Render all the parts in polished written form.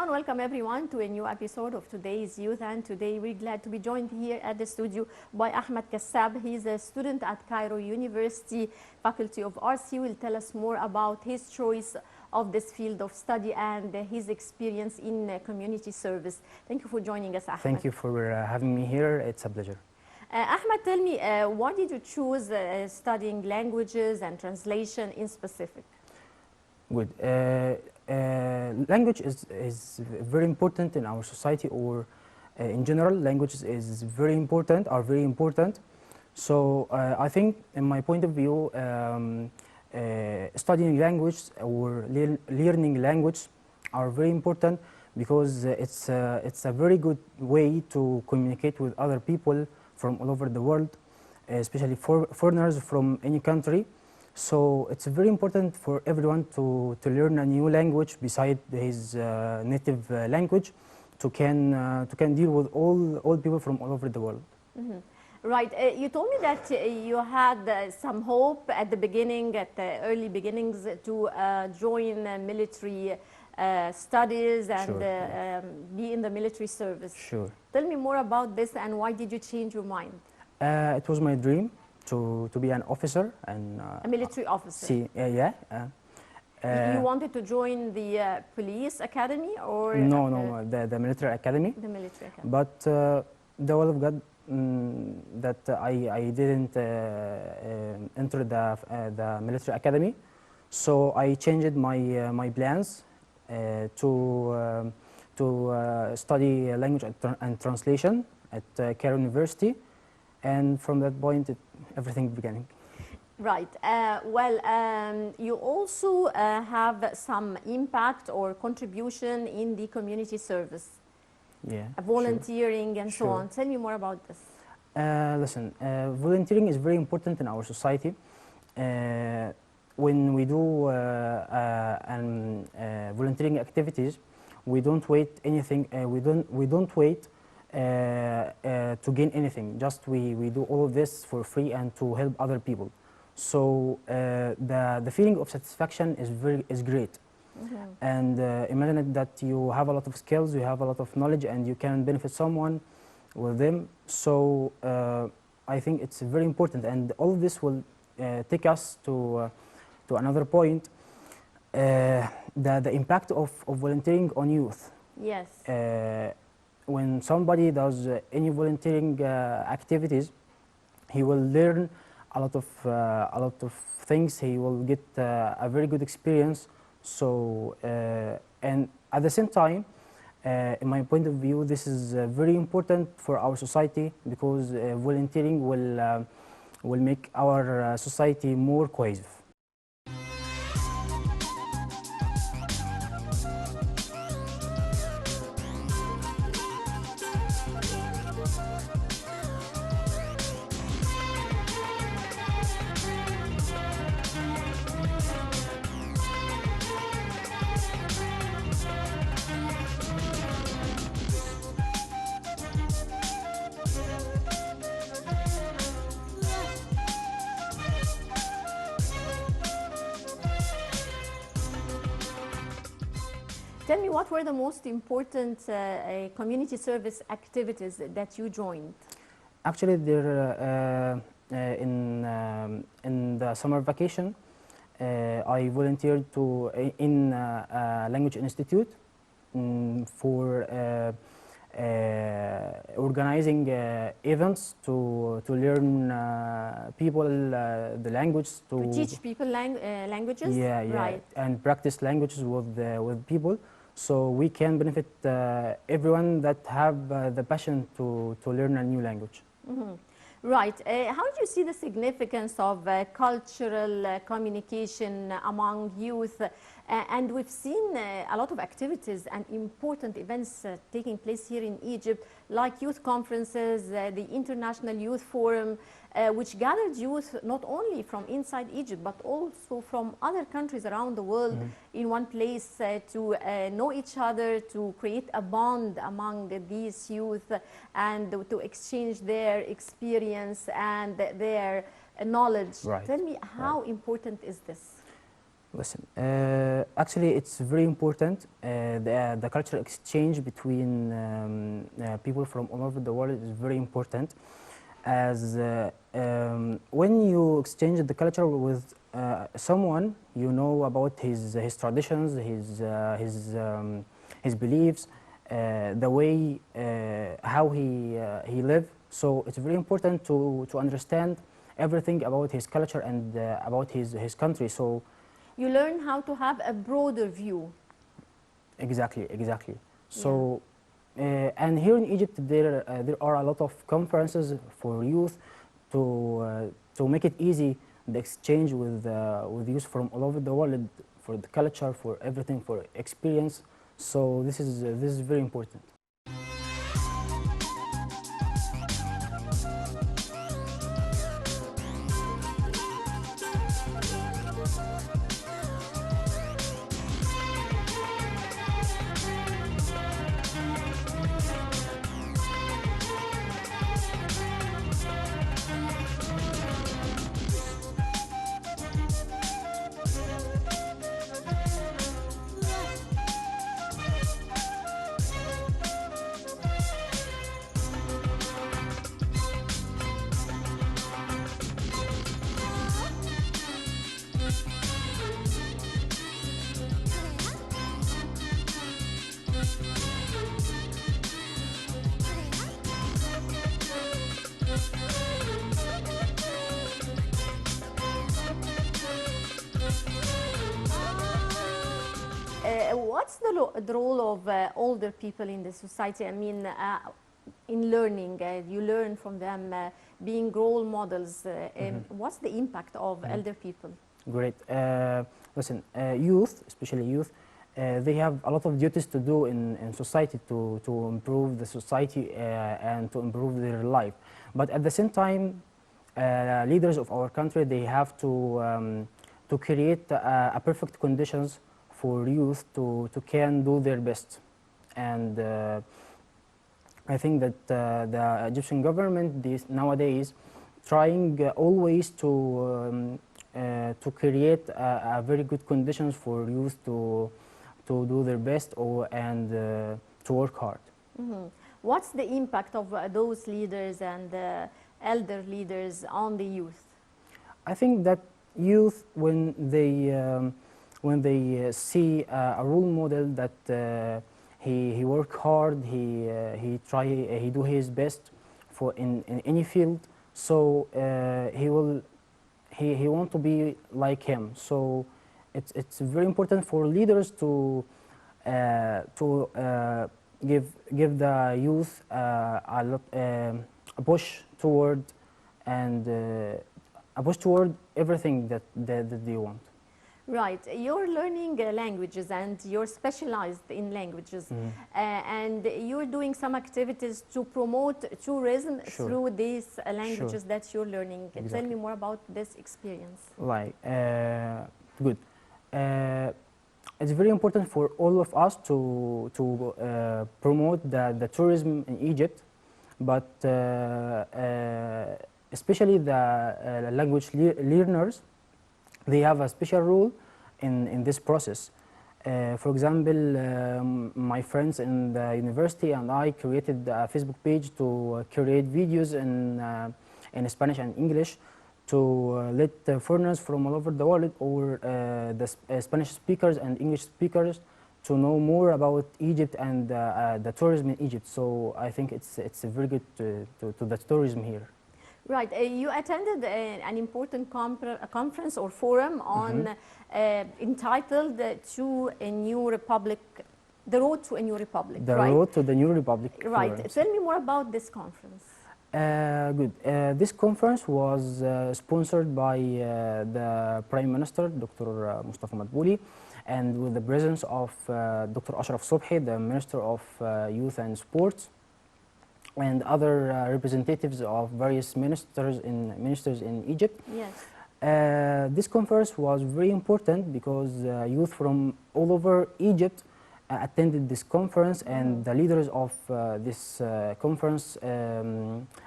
and welcome everyone to a new episode of today's Youth. And today we're glad to be joined here at the studio by Ahmed Kassab. He's a student at Cairo University, Faculty of Arts. He will tell us more about his choice of this field of study and his experience in community service. Thank you for joining us, Ahmed. Thank you for having me here. It's a pleasure. Ahmed, tell me, why did you choose studying languages and translation in specific? Good. Language is very important in our society, or in general, languages are very important. So I think, in my point of view, studying language or learning language are very important because it's a very good way to communicate with other people from all over the world, especially foreigners from any country. So it's very important for everyone to learn a new language beside his native language to can deal with all people from all over the world. Mm-hmm. Right. You told me that you had some hope at the beginning, at the early beginnings, to join military studies and Sure. be in the military service. Sure. Tell me more about this and why did you change your mind? It was my dream to be an officer and A military officer. see, yeah. You wanted to join the police academy or No, the military academy. the military academy? But the will of God that I didn't enter the military academy, so I changed my plans to study language and translation at Cairo University, and from that point everything began. Right. You also have some impact or contribution in the community service, Yeah. volunteering and so Sure. on. Tell me more about this. Listen, volunteering is very important in our society. When we do volunteering activities, we don't wait anything. We don't wait to gain anything. Just we do all of this for free and to help other people. So the feeling of satisfaction is great. Mm-hmm. And imagine it that you have a lot of skills, you have a lot of knowledge, and you can benefit someone with them. So I think it's very important, and all of this will take us to another point, the impact of volunteering on youth. Yes. When somebody does any volunteering activities, he will learn a lot of things. He will get a very good experience. So and at the same time, in my point of view, this is very important for our society because volunteering will make our society more cohesive. Tell me, what were the most important community service activities that you joined? Actually, there in the summer vacation, I volunteered in a language institute for organizing events to learn people the language To teach people languages? yeah, Right. and practice languages with people, so we can benefit everyone that have the passion to learn a new language. Mm-hmm. Right. How do you see the significance of cultural communication among youth? And we've seen a lot of activities and important events taking place here in Egypt, like youth conferences, the International Youth Forum, which gathered youth not only from inside Egypt, but also from other countries around the world in one place to know each other, to create a bond among these youth and to exchange their experience and their knowledge. Right. Tell me, how important is this? Listen, actually, it's very important. The cultural exchange between people from all over the world is very important. As when you exchange the culture with someone, you know about his traditions, his beliefs, the way how he live. So it's very important to understand everything about his culture and about his country. So You learn how to have a broader view. exactly. So and here in Egypt there are a lot of conferences for youth to make it easy the exchange with youth from all over the world for the culture, for everything, for experience. So this is very important. What's the role of older people in the society? I mean, in learning, you learn from them, being role models. What's the impact of elder people? Great. Listen, youth, especially youth, they have a lot of duties to do in society to improve the society and to improve their life. But at the same time, leaders of our country, they have to create a perfect conditions for youth to can do their best. And I think that the Egyptian government nowadays trying always to create a very good conditions for youth to do their best and to work hard. What's the impact of those leaders and elder leaders on the youth? I think that youth, when they see a role model that he work hard, he do his best for in any field, so he want to be like him. So it's very important for leaders to give the youth a push toward and a push toward everything that they want. Right, you're learning languages and you're specialized in languages, and you're doing some activities to promote tourism Sure. through these languages Sure. that you're learning. Tell Exactly. me more about this experience. Like, good. It's very important for all of us to promote the tourism in Egypt, but especially the language learners, they have a special role in this process. For example, my friends in the university and I created a Facebook page to create videos in Spanish and English to let foreigners from all over the world or the Spanish speakers and English speakers to know more about Egypt and the tourism in Egypt. So I think it's very good to the tourism here. Right, you attended an important conference or forum on entitled "To a New Republic," the road to a new republic. The right? road to the new republic. Right. Florence. Tell me more about this conference. Good. This conference was sponsored by the Prime Minister, Dr. Mustafa Madbouli, and with the presence of Dr. Ashraf Sobhi, the Minister of Youth and Sports, and other representatives of various ministers in Egypt. Yes. This conference was very important because youth from all over Egypt attended this conference, and the leaders of this conference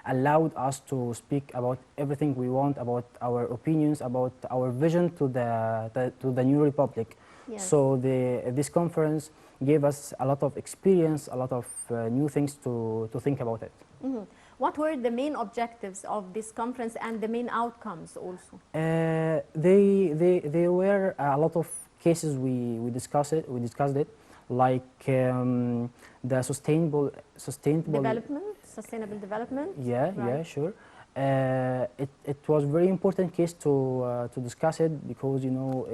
allowed us to speak about everything we want, about our opinions, about our vision to the new republic. Yes. So this conference gave us a lot of experience, a lot of new things to think about it. Mhm. What were the main objectives of this conference and the main outcomes also? There were a lot of cases we discussed it, like the sustainable Sustainable development? Yeah, yeah, Right. sure. It was very important case to discuss it, because you know,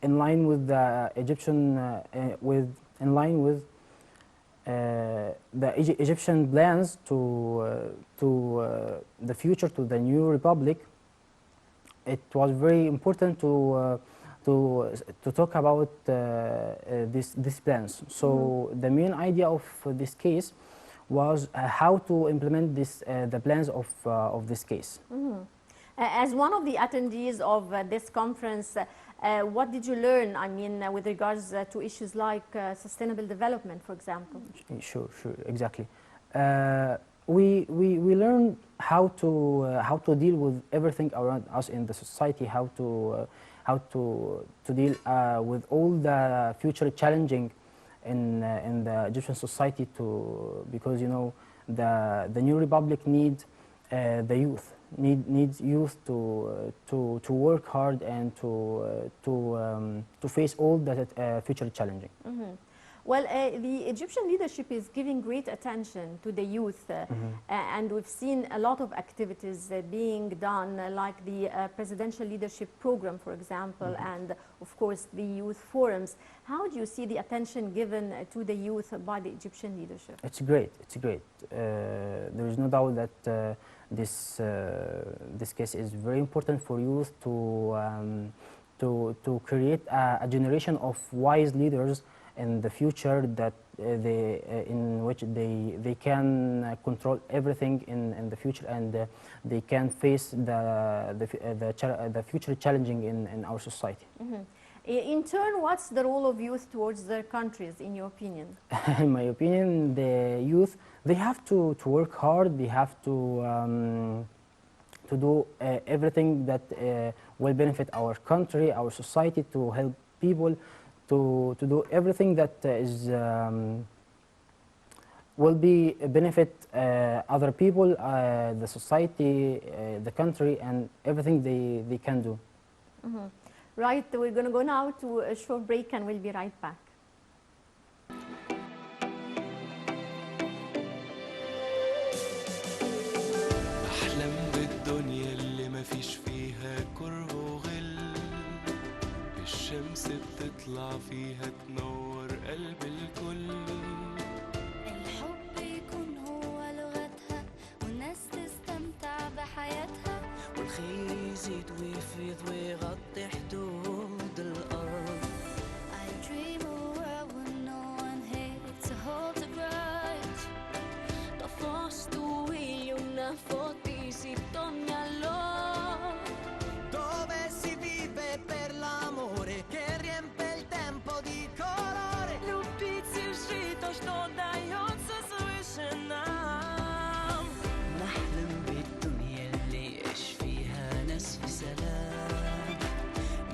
in line with the Egyptian in line with the Egyptian plans to the future, to the new republic. It was very important to talk about these plans. So the main idea of this case was how to implement the plans of this case. As one of the attendees of this conference, what did you learn, I mean, with regards to issues like sustainable development, for example? Sure, exactly. We learned how to deal with everything around us in the society, how to deal with all the future challenging in the Egyptian society, because you know the new republic needs youth to work hard and to face all that future challenging. Well, the Egyptian leadership is giving great attention to the youth, and we've seen a lot of activities being done, like the presidential leadership program, for example, and of course the youth forums. How do you see the attention given to the youth by the Egyptian leadership? It's great. It's great. There is no doubt that this case is very important for youth to create a generation of wise leaders in the future, that in which they can control everything in the future, and they can face the future challenging in our society. In turn, what's the role of youth towards their countries, in your opinion? In my opinion, the youth, they have to work hard. They have to do everything that will benefit our country, our society, to help people, to do everything that will be benefit other people, the society, the country, and everything they can do. Right, we're going to go now to a short break and we'll be right back. أحلم بالدنيا اللي مفيش فيها كره وغل، الشمس بتطلع فيها تنور قلب الكل. الحب يكون هو لغتها والناس تستمتع بحياتها، والخير يزيد ويفيض ويغطي حدود الأرض. I dream a world where no one hates to hold a grudge. Da fosto io una fotisi tognalo, Dove si vive per l'amore che riempie il tempo di colore. любить и жить то, что дается свыше нам. نحلم بالدنيا اللي يعيش فيها ناس في سلام،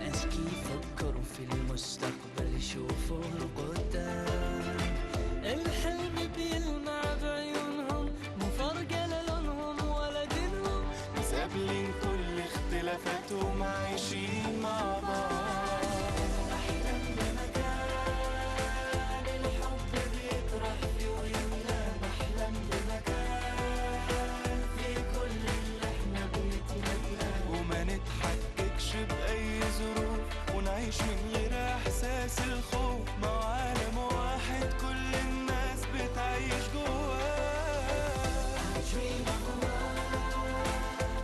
ناس يفكروا في المستقبل يشوفوا القدام. الحلم بيلمع بعيونهم، مو فارقة لا لونهم ولا دينهم، قابلين كل اختلافاتهم عايشين مع بعض. أحلم بمكان الحب بيطرح فيه ويملى، بحلم بمكان فيه كل اللي احنا بنتمناه. وما نتحككش بأي ظروف، ونعيش من غير إحساس الخوف، مع عالم واحد كل الناس بتعيش جواه. I dream of a world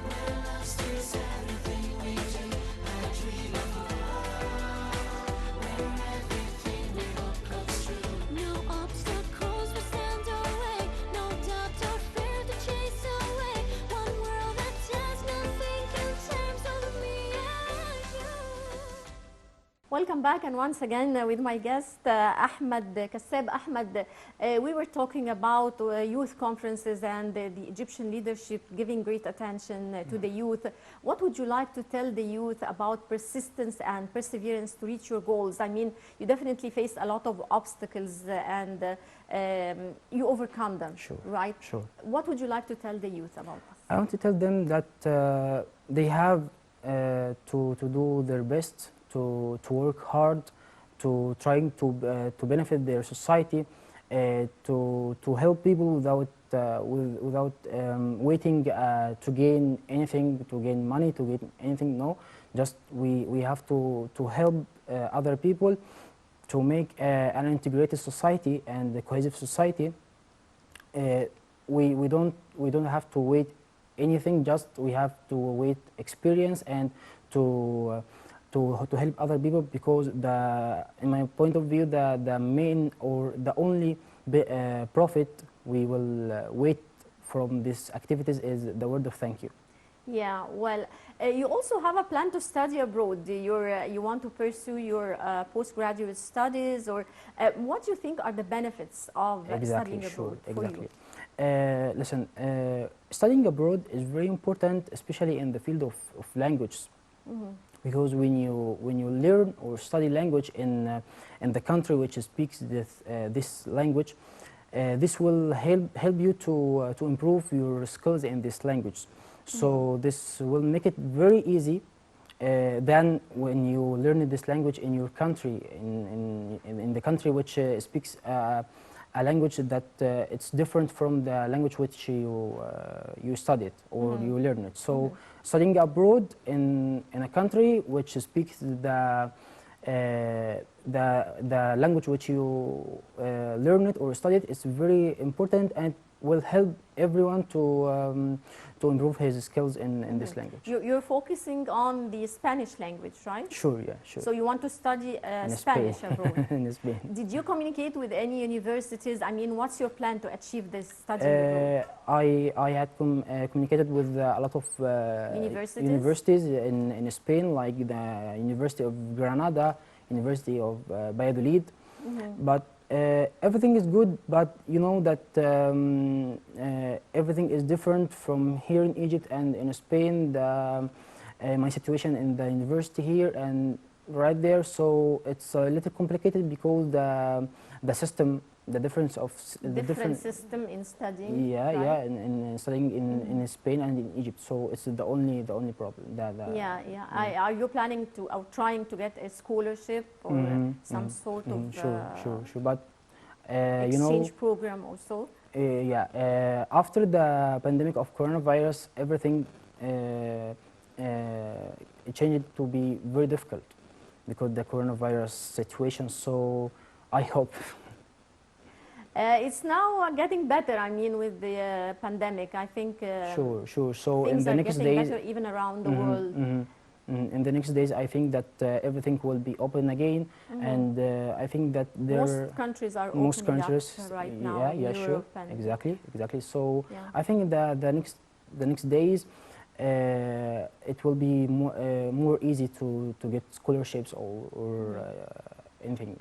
where love stays everything we do. I dream of a world where everything we hope comes true. No obstacles will stand our way, no doubt or fear to chase away. One world that says nothing can change, only me and you. Welcome back, and once again with my guest Ahmed Kassab. Ahmed, we were talking about youth conferences and the Egyptian leadership giving great attention to the youth. What would you like to tell the youth about persistence and perseverance to reach your goals? I mean, you definitely faced a lot of obstacles and you overcome them, Sure. right? Sure. What would you like to tell the youth about this? I want to tell them that they have to do their best, to work hard, to trying to benefit their society, to help people without waiting to gain anything, to gain money, to gain anything. No, just we have to help other people to make an integrated society and a cohesive society. We don't have to wait anything. Just we have to wait experience and to help other people, because in my point of view, the main or the only profit we will wait from these activities is the word of thank you. Yeah, well, you also have a plan to study abroad. You want to pursue your postgraduate studies, or what do you think are the benefits of studying abroad for you? Listen, studying abroad is very important, especially in the field of languages. Mm-hmm. Because when you learn or study language in the country which speaks this language, this will help you to improve your skills in this language. So this will make it very easy than when you learn this language in your country, in the country which speaks a language that it's different from the language which you studied or you learn it. So studying abroad in a country which speaks the language which you learn it or studied is very important and will help everyone to improve his skills in this language. You're focusing on the Spanish language, right? Sure, yeah, sure. So you want to study In Spanish Spain. abroad. In Spain. Did you communicate with any universities? I mean, what's your plan to achieve this study abroad? I had communicated with a lot of universities in Spain, like the University of Granada, University of Valladolid. But everything is good, but you know that everything is different from here in Egypt and in Spain. My situation in the university here and right there, so it's a little complicated because the system, the difference of different system in studying. Yeah, right? yeah, in studying in Spain and in Egypt. So it's the only problem. Yeah, yeah. Are you planning to or trying to get a scholarship or some sort of sure. But exchange you know, program also? after the pandemic of coronavirus, everything it changed to be very difficult because the coronavirus situation. So I hope. It's now getting better. I mean, with the pandemic, I think Sure. So in things the are next getting days, better even around the world. in the next days, I think that everything will be open again, and I think that Most countries are most opening countries, up right now. yeah, in yeah, sure, Europe and exactly. So Yeah. I think the next days, it will be more easy to get scholarships or anything.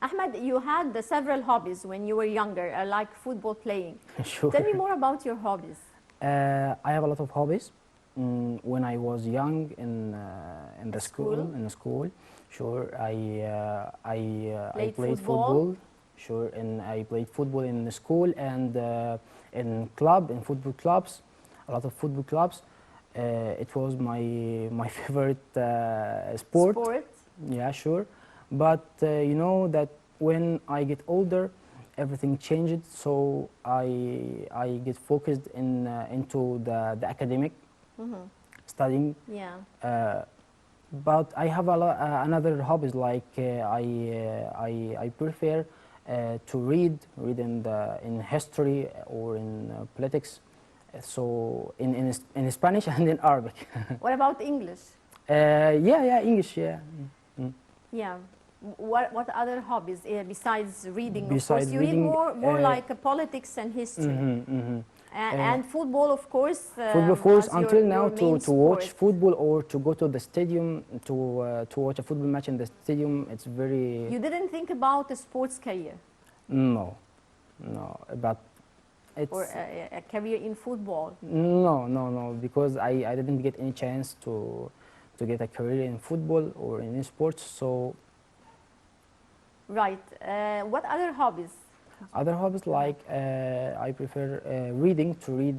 Ahmed, you had several hobbies when you were younger, like football playing. Sure. Tell me more about your hobbies. I have a lot of hobbies. When I was young in the School? school, sure, I Played played football? football, sure, and I played football in the school and in football clubs, a lot of football clubs. It was my favorite sport. Yeah, sure. But you know that when I get older, everything changed. So I get focused into the academic studying. Yeah. But I have another hobbies, like I prefer to read in history or in politics. So in Spanish and in Arabic. What about English? Yeah, English, yeah. Yeah. What other hobbies besides reading? Of Besides course, you read reading, more like politics and history. And football, of course. Football, of course, as your- until now, your main to watch sport. football or to go to the stadium to watch a football match in the stadium, it's very You didn't think about a sports career no, but it's or a career in football? no, because I didn't get any chance to get a career in football or in any sports. So Right. What other hobbies? other hobbies like I prefer reading to read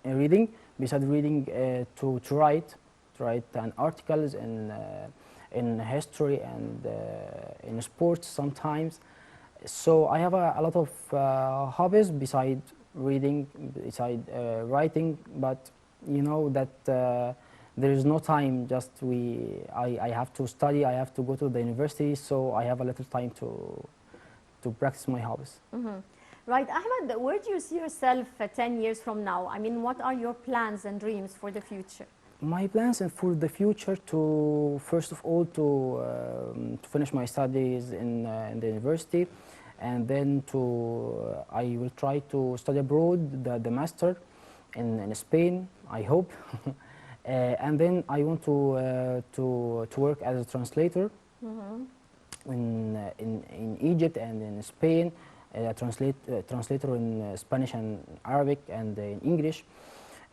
reading. Besides reading, to write an articles in history and in sports sometimes. So I have a lot of hobbies beside reading, beside writing, but you know that there is no time. Just I have to study. I have to go to the university, so I have a little time to practice my hobbies. Right, Ahmed, where do you see yourself 10 years from now? I mean, what are your plans and dreams for the future? My plans and for the future to first of all to finish my studies in the university, and then I will try to study abroad the master in Spain, I hope. And then I want to work as a translator in Egypt and in Spain, translator in Spanish and Arabic and in English.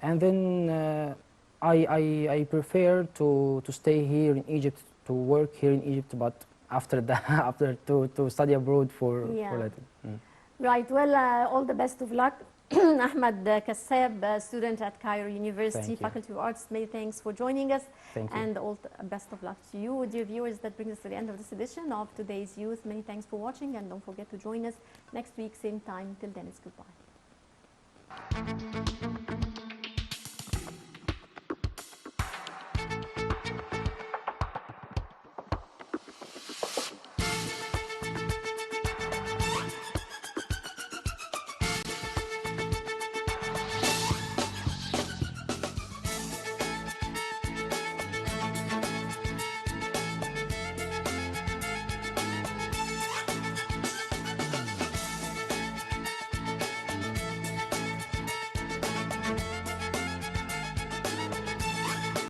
And then I prefer to stay here in Egypt, to work here in Egypt, but after that, after to study abroad for Yeah. later. Right, well, all the best of luck. Ahmed Kassab, student at Cairo University, Thank you. Faculty of Arts, many thanks for joining us. Thank you. And all the best of luck to you. Dear viewers, that brings us to the end of this edition of Today's Youth. Many thanks for watching, and don't forget to join us next week, same time. Till then, it's goodbye.